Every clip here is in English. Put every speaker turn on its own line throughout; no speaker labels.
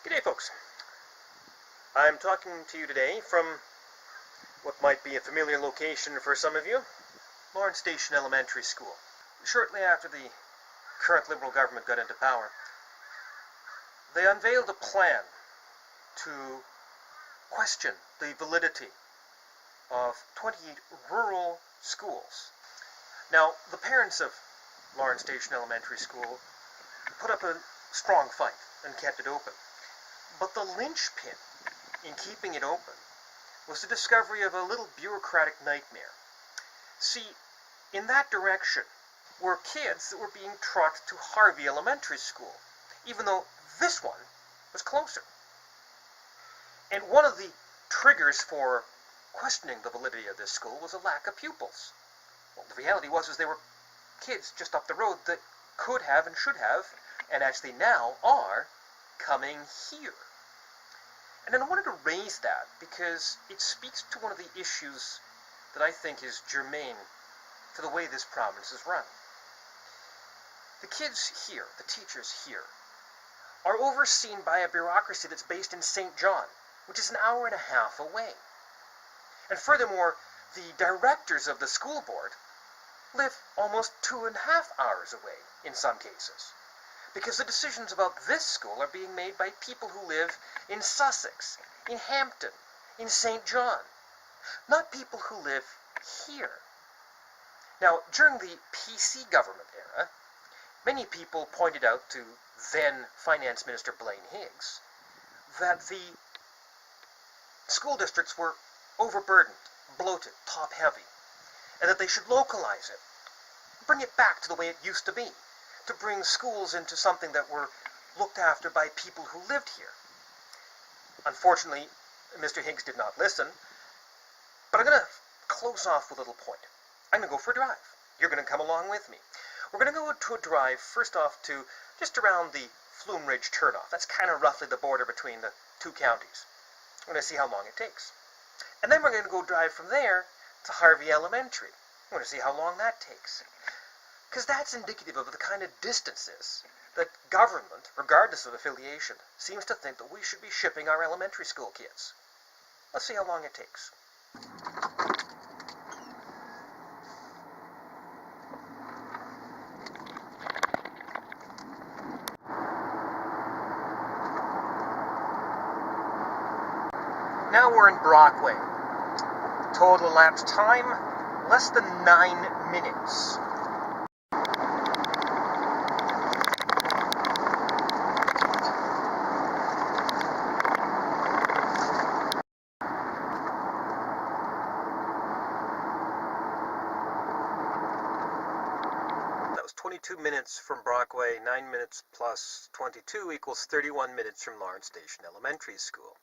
G'day folks. I'm talking to you today from what might be a familiar location for some of you, Lawrence Station Elementary School. Shortly after the current Liberal government got into power, they unveiled a plan to question the validity of 28 rural schools. Now, the parents of Lawrence Station Elementary School put up a strong fight and kept it open. But the linchpin in keeping it open was the discovery of a little bureaucratic nightmare. See, in that direction were kids that were being trucked to Harvey Elementary School, even though this one was closer. And one of the triggers for questioning the validity of this school was a lack of pupils. Well, the reality was there were kids just up the road that could have and should have, and actually now are, coming here. And then I wanted to raise that because it speaks to one of the issues that I think is germane to the way this province is run. The kids here, the teachers here, are overseen by a bureaucracy that's based in St. John, which is an hour and a half away. And furthermore, the directors of the school board live almost 2.5 hours away in some cases, because the decisions about this school are being made by people who live in Sussex, in Hampton, in St. John, not people who live here. Now, during the PC government era, many people pointed out to then Finance Minister Blaine Higgs that the school districts were overburdened, bloated, top-heavy, and that they should localize it, bring it back to the way it used to be, to bring schools into something that were looked after by people who lived here. Unfortunately, Mr. Higgs did not listen, but I'm going to close off with a little point. I'm going to go for a drive. You're going to come along with me. We're going to go to a drive, first off, to just around the Flume Ridge turnoff. That's kind of roughly the border between the two counties. We're going to see how long it takes. And then we're going to go drive from there to Harvey Elementary. We're going to see how long that takes. Because that's indicative of the kind of distances that government, regardless of affiliation, seems to think that we should be shipping our elementary school kids. Let's see how long it takes. Now we're in Brockway. Total elapsed time, less than 9 minutes. That was 22 minutes from Brockway. 9 minutes plus 22 equals 31 minutes from Lawrence Station Elementary School.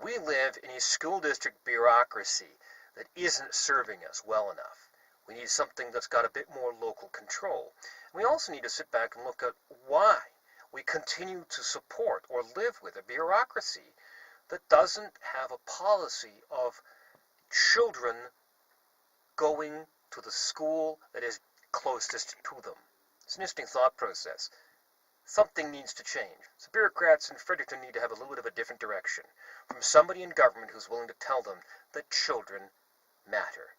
We live in a school district bureaucracy that isn't serving us well enough. We need something that's got a bit more local control. We also need to sit back and look at why we continue to support or live with a bureaucracy that doesn't have a policy of children going to the school that is closest to them. It's an interesting thought process. Something needs to change. So bureaucrats in Fredericton need to have a little bit of a different direction from somebody in government who's willing to tell them that children matter.